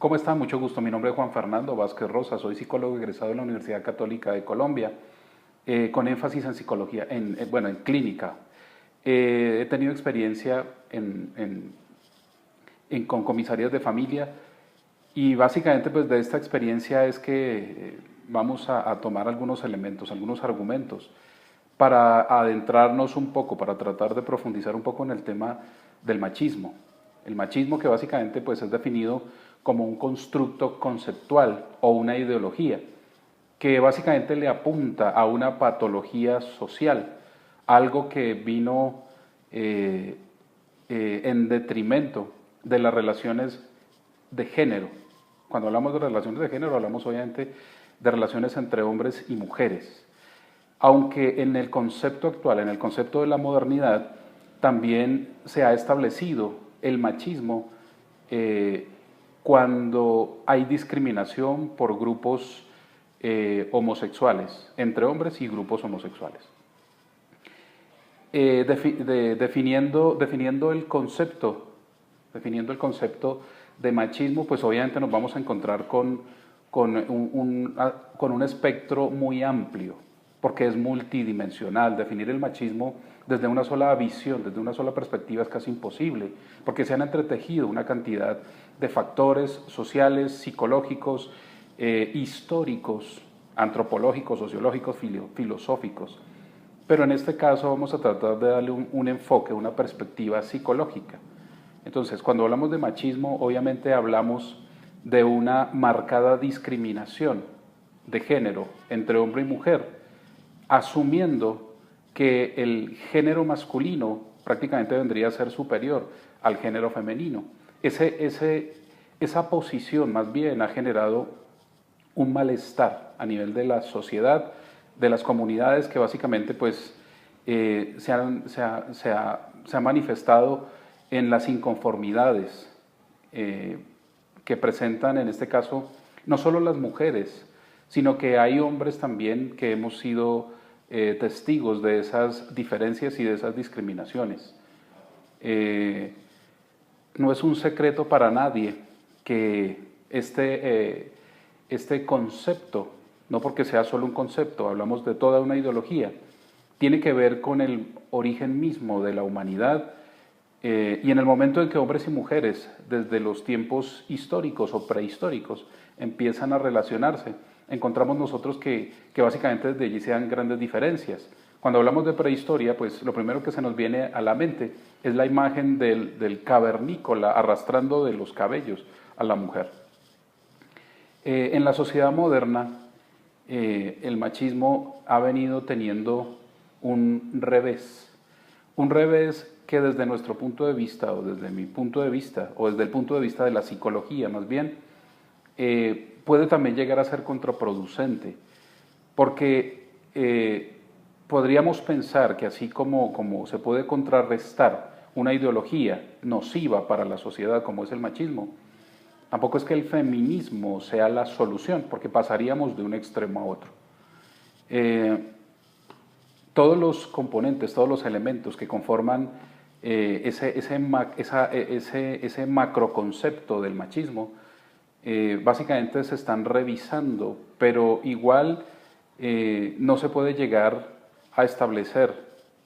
¿Cómo está? Mucho gusto. Mi nombre es Juan Fernando Vázquez Rosa, soy psicólogo egresado de la Universidad Católica de Colombia, con énfasis en psicología, bueno, en clínica. He tenido experiencia con comisarías de familia y básicamente pues de esta experiencia es que vamos a tomar algunos elementos, algunos argumentos para adentrarnos un poco, para tratar de profundizar un poco en el tema del machismo. El machismo que básicamente pues es definido como un constructo conceptual o una ideología que básicamente le apunta a una patología social, algo que vino en detrimento de las relaciones de género. Cuando hablamos de relaciones de género hablamos obviamente de relaciones entre hombres y mujeres. Aunque en el concepto actual, en el concepto de la modernidad, también se ha establecido el machismo cuando hay discriminación por grupos homosexuales, entre hombres y grupos homosexuales. Definiendo el concepto de machismo, pues obviamente nos vamos a encontrar con un espectro muy amplio, porque es multidimensional. Definir el machismo desde una sola visión, desde una sola perspectiva es casi imposible, porque se han entretejido una cantidad de factores sociales, psicológicos, históricos, antropológicos, sociológicos, filosóficos. Pero en este caso vamos a tratar de darle un enfoque, una perspectiva psicológica. Entonces, cuando hablamos de machismo, obviamente hablamos de una marcada discriminación de género entre hombre y mujer, asumiendo que el género masculino prácticamente vendría a ser superior al género femenino. Esa posición más bien ha generado un malestar a nivel de la sociedad, de las comunidades que básicamente pues se ha manifestado en las inconformidades que presentan en este caso no solo las mujeres, sino que hay hombres también que hemos sido testigos de esas diferencias y de esas discriminaciones. No es un secreto para nadie que este concepto, no porque sea solo un concepto, hablamos de toda una ideología, tiene que ver con el origen mismo de la humanidad y en el momento en que hombres y mujeres, desde los tiempos históricos o prehistóricos, empiezan a relacionarse, encontramos nosotros que básicamente desde allí se dan grandes diferencias. Cuando hablamos de prehistoria, pues lo primero que se nos viene a la mente es la imagen del cavernícola arrastrando de los cabellos a la mujer. En la sociedad moderna, el machismo ha venido teniendo un revés que desde nuestro punto de vista, o desde mi punto de vista, o desde el punto de vista de la psicología más bien, puede también llegar a ser contraproducente, porque podríamos pensar que así como se puede contrarrestar una ideología nociva para la sociedad como es el machismo, tampoco es que el feminismo sea la solución, porque pasaríamos de un extremo a otro. Todos los componentes, todos los elementos que conforman ese macroconcepto del machismo, básicamente se están revisando, pero igual no se puede llegar a establecer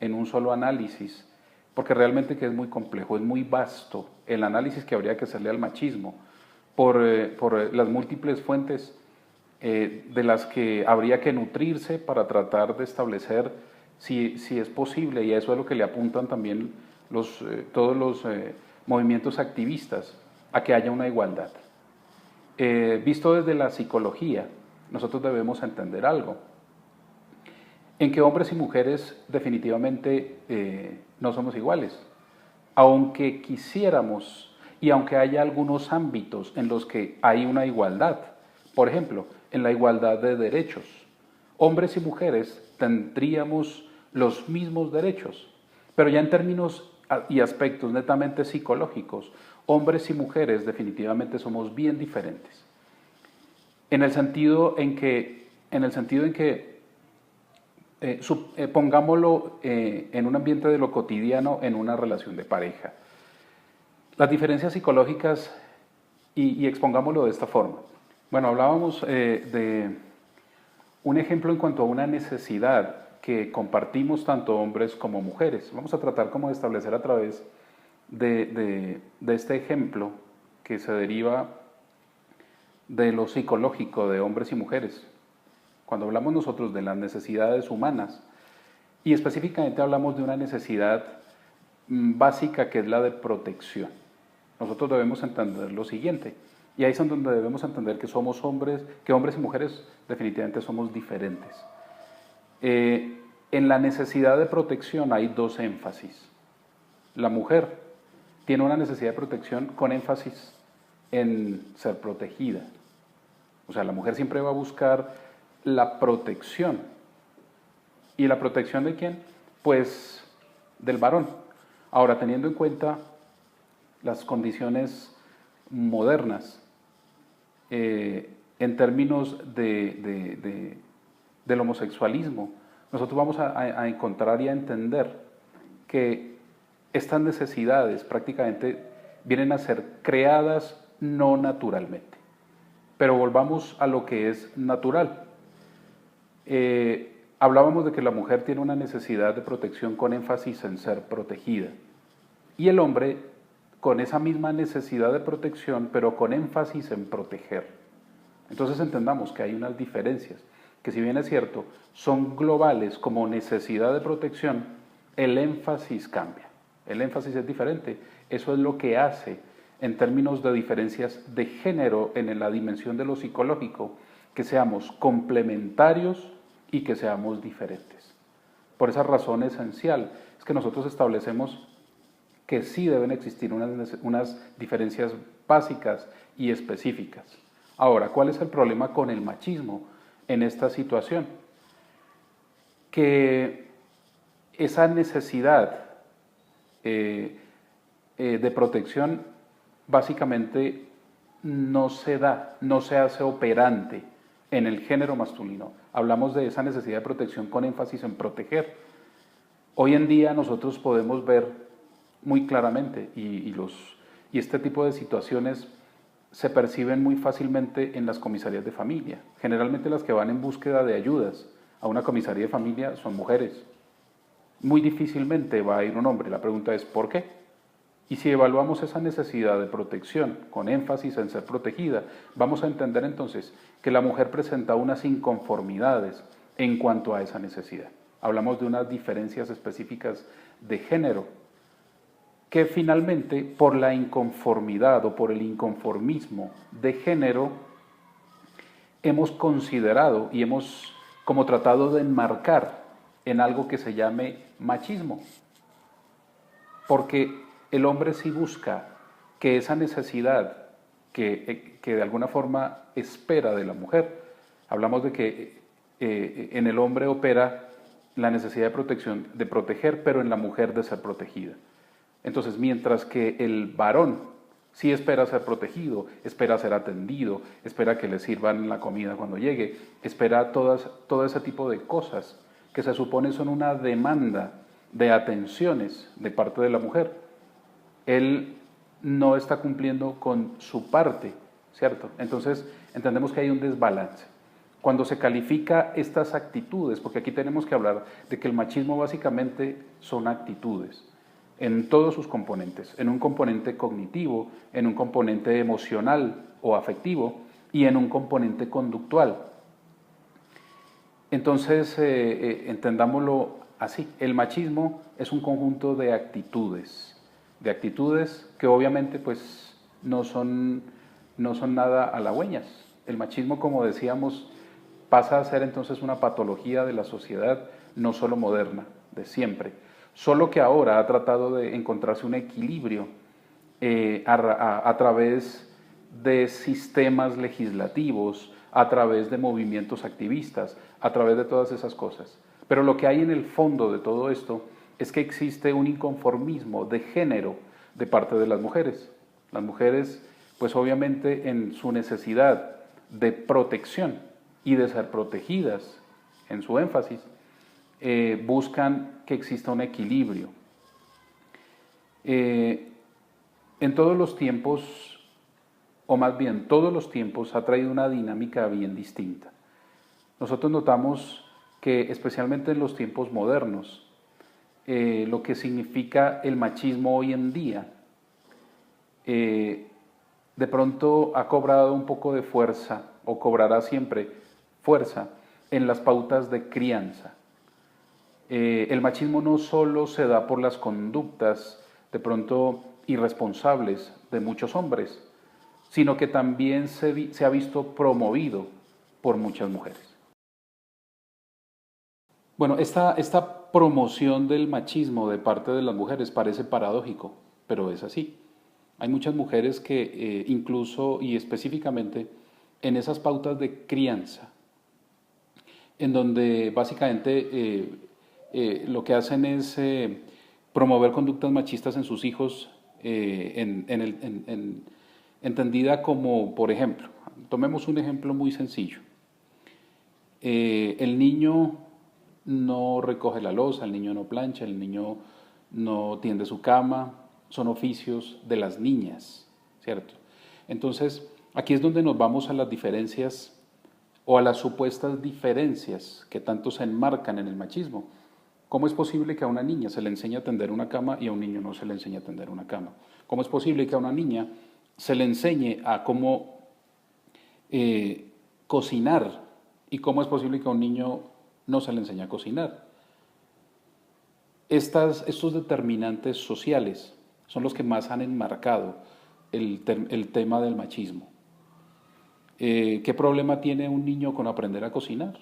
en un solo análisis, porque realmente que es muy complejo, es muy vasto el análisis que habría que hacerle al machismo por las múltiples fuentes de las que habría que nutrirse para tratar de establecer si es posible, y a eso es lo que le apuntan también todos los movimientos activistas, a que haya una igualdad. Visto desde la psicología, nosotros debemos entender algo, en que hombres y mujeres definitivamente no somos iguales, aunque quisiéramos y aunque haya algunos ámbitos en los que hay una igualdad. Por ejemplo, en la igualdad de derechos, hombres y mujeres tendríamos los mismos derechos, pero ya en términos y aspectos netamente psicológicos, hombres y mujeres definitivamente somos bien diferentes. En el sentido en que pongámoslo en un ambiente de lo cotidiano, en una relación de pareja. Las diferencias psicológicas y expongámoslo de esta forma. Bueno, hablábamos de un ejemplo en cuanto a una necesidad que compartimos tanto hombres como mujeres. Vamos a tratar como de establecer a través de este ejemplo que se deriva de lo psicológico de hombres y mujeres. Cuando hablamos nosotros de las necesidades humanas, y específicamente hablamos de una necesidad básica que es la de protección, nosotros debemos entender lo siguiente, y ahí es donde debemos entender que somos hombres, que hombres y mujeres definitivamente somos diferentes. En la necesidad de protección hay dos énfasis. La mujer tiene una necesidad de protección con énfasis en ser protegida. O sea, la mujer siempre va a buscar la protección. ¿Y la protección de quién? Pues del varón. Ahora, teniendo en cuenta las condiciones modernas, en términos del homosexualismo, nosotros vamos a encontrar y a entender que estas necesidades prácticamente vienen a ser creadas no naturalmente. Pero volvamos a lo que es natural. Hablábamos de que la mujer tiene una necesidad de protección con énfasis en ser protegida. Y el hombre con esa misma necesidad de protección, pero con énfasis en proteger. Entonces entendamos que hay unas diferencias, que si bien es cierto, son globales como necesidad de protección, el énfasis cambia. El énfasis es diferente. Eso es lo que hace, en términos de diferencias de género en la dimensión de lo psicológico, que seamos complementarios y que seamos diferentes. Por esa razón esencial es que nosotros establecemos que sí deben existir unas diferencias básicas y específicas. Ahora, ¿cuál es el problema con el machismo en esta situación? Que esa necesidad de protección básicamente no se da, no se hace operante en el género masculino. Hablamos de esa necesidad de protección con énfasis en proteger. Hoy en día nosotros podemos ver muy claramente y este tipo de situaciones se perciben muy fácilmente en las comisarías de familia. Generalmente las que van en búsqueda de ayudas a una comisaría de familia son mujeres. Muy difícilmente va a ir un hombre. La pregunta es ¿por qué? Y si evaluamos esa necesidad de protección con énfasis en ser protegida, vamos a entender entonces que la mujer presenta unas inconformidades en cuanto a esa necesidad. Hablamos de unas diferencias específicas de género que finalmente por la inconformidad o por el inconformismo de género hemos considerado y hemos como tratado de enmarcar en algo que se llame machismo. Porque el hombre sí busca que esa necesidad que de alguna forma espera de la mujer, hablamos de que en el hombre opera la necesidad de protección, de proteger, pero en la mujer de ser protegida. Entonces, mientras que el varón sí espera ser protegido, espera ser atendido, espera que le sirvan la comida cuando llegue, espera todo ese tipo de cosas que se supone son una demanda de atenciones de parte de la mujer, él no está cumpliendo con su parte, ¿cierto? Entonces, entendemos que hay un desbalance. Cuando se califica estas actitudes, porque aquí tenemos que hablar de que el machismo básicamente son actitudes, en todos sus componentes, en un componente cognitivo, en un componente emocional o afectivo y en un componente conductual. Entonces, entendámoslo así, el machismo es un conjunto de actitudes que obviamente pues no son nada halagüeñas. El machismo, como decíamos, pasa a ser entonces una patología de la sociedad, no solo moderna, de siempre. Solo que ahora ha tratado de encontrarse un equilibrio a través de sistemas legislativos, a través de movimientos activistas, a través de todas esas cosas. Pero lo que hay en el fondo de todo esto es que existe un inconformismo de género de parte de las mujeres. Las mujeres, pues obviamente en su necesidad de protección y de ser protegidas, en su énfasis, buscan que exista un equilibrio. En todos los tiempos o más bien todos los tiempos, ha traído una dinámica bien distinta. Nosotros notamos que especialmente en los tiempos modernos, lo que significa el machismo hoy en día, de pronto ha cobrado un poco de fuerza, o cobrará siempre fuerza, en las pautas de crianza. El machismo no solo se da por las conductas de pronto irresponsables de muchos hombres, sino que también se ha visto promovido por muchas mujeres. Bueno, esta promoción del machismo de parte de las mujeres parece paradójico, pero es así. Hay muchas mujeres que incluso y específicamente en esas pautas de crianza, en donde básicamente lo que hacen es promover conductas machistas en sus hijos, entendida como, por ejemplo, tomemos un ejemplo muy sencillo. El niño no recoge la loza, el niño no plancha, el niño no tiende su cama, son oficios de las niñas, ¿cierto? Entonces, aquí es donde nos vamos a las diferencias o a las supuestas diferencias que tanto se enmarcan en el machismo. ¿Cómo es posible que a una niña se le enseñe a tender una cama y a un niño no se le enseñe a tender una cama? ¿Cómo es posible que a una niña se le enseñe a cómo cocinar y cómo es posible que a un niño no se le enseñe a cocinar? Estos determinantes sociales son los que más han enmarcado el tema del machismo. ¿Qué problema tiene un niño con aprender a cocinar?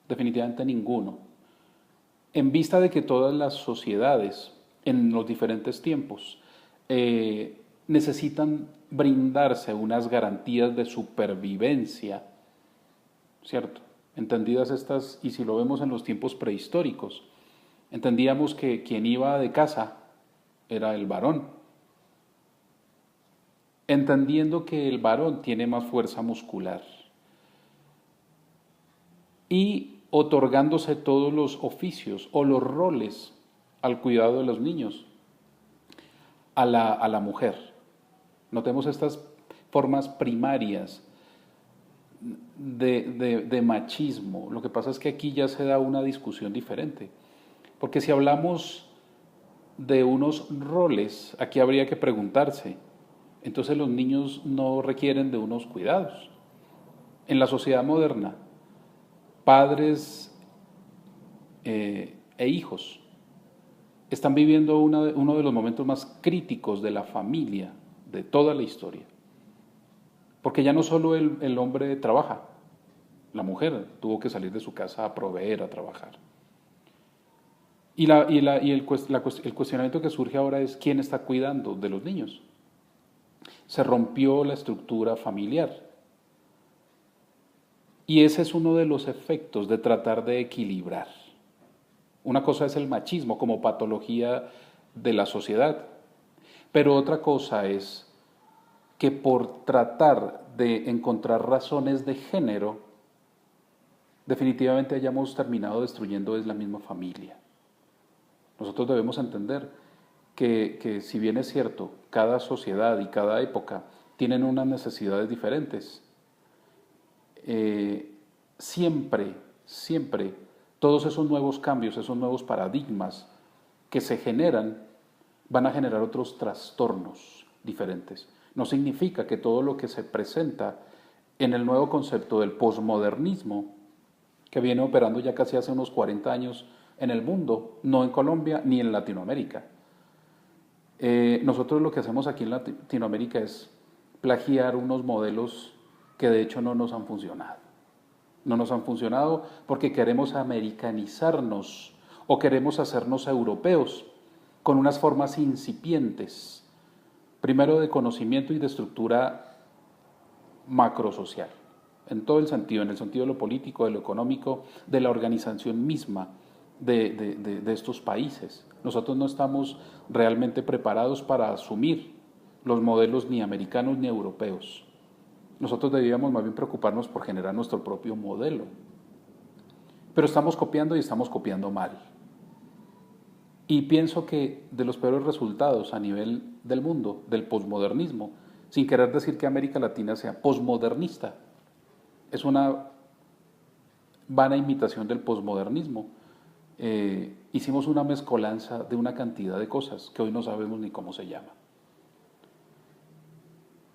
Definitivamente ninguno. En vista de que todas las sociedades en los diferentes tiempos necesitan brindarse unas garantías de supervivencia, ¿cierto? Entendidas estas, y si lo vemos en los tiempos prehistóricos, entendíamos que quien iba de caza era el varón, entendiendo que el varón tiene más fuerza muscular y otorgándose todos los oficios o los roles al cuidado de los niños a la mujer. Notemos estas formas primarias de machismo. Lo que pasa es que aquí ya se da una discusión diferente, porque si hablamos de unos roles, aquí habría que preguntarse, entonces los niños no requieren de unos cuidados. En la sociedad moderna, padres e hijos están viviendo uno de los momentos más críticos de la familia, de toda la historia. Porque ya no solo el hombre trabaja, la mujer tuvo que salir de su casa a proveer, a trabajar. El cuestionamiento que surge ahora es ¿quién está cuidando de los niños? Se rompió la estructura familiar. Y ese es uno de los efectos de tratar de equilibrar. Una cosa es el machismo como patología de la sociedad, pero otra cosa es que por tratar de encontrar razones de género, definitivamente hayamos terminado destruyendo la misma familia. Nosotros debemos entender que si bien es cierto, cada sociedad y cada época tienen unas necesidades diferentes, siempre todos esos nuevos cambios, esos nuevos paradigmas que se generan, van a generar otros trastornos diferentes. No significa que todo lo que se presenta en el nuevo concepto del posmodernismo, que viene operando ya casi hace unos 40 años en el mundo, no en Colombia ni en Latinoamérica. Nosotros lo que hacemos aquí en Latinoamérica es plagiar unos modelos que de hecho no nos han funcionado. No nos han funcionado porque queremos americanizarnos o queremos hacernos europeos con unas formas incipientes, primero de conocimiento y de estructura macrosocial, en todo el sentido, en el sentido de lo político, de lo económico, de la organización misma de estos países. Nosotros no estamos realmente preparados para asumir los modelos ni americanos ni europeos. Nosotros debíamos más bien preocuparnos por generar nuestro propio modelo. Pero estamos copiando y estamos copiando mal. Y pienso que de los peores resultados a nivel del mundo, del posmodernismo, sin querer decir que América Latina sea posmodernista. Es una vana imitación del posmodernismo. Hicimos una mezcolanza de una cantidad de cosas que hoy no sabemos ni cómo se llama.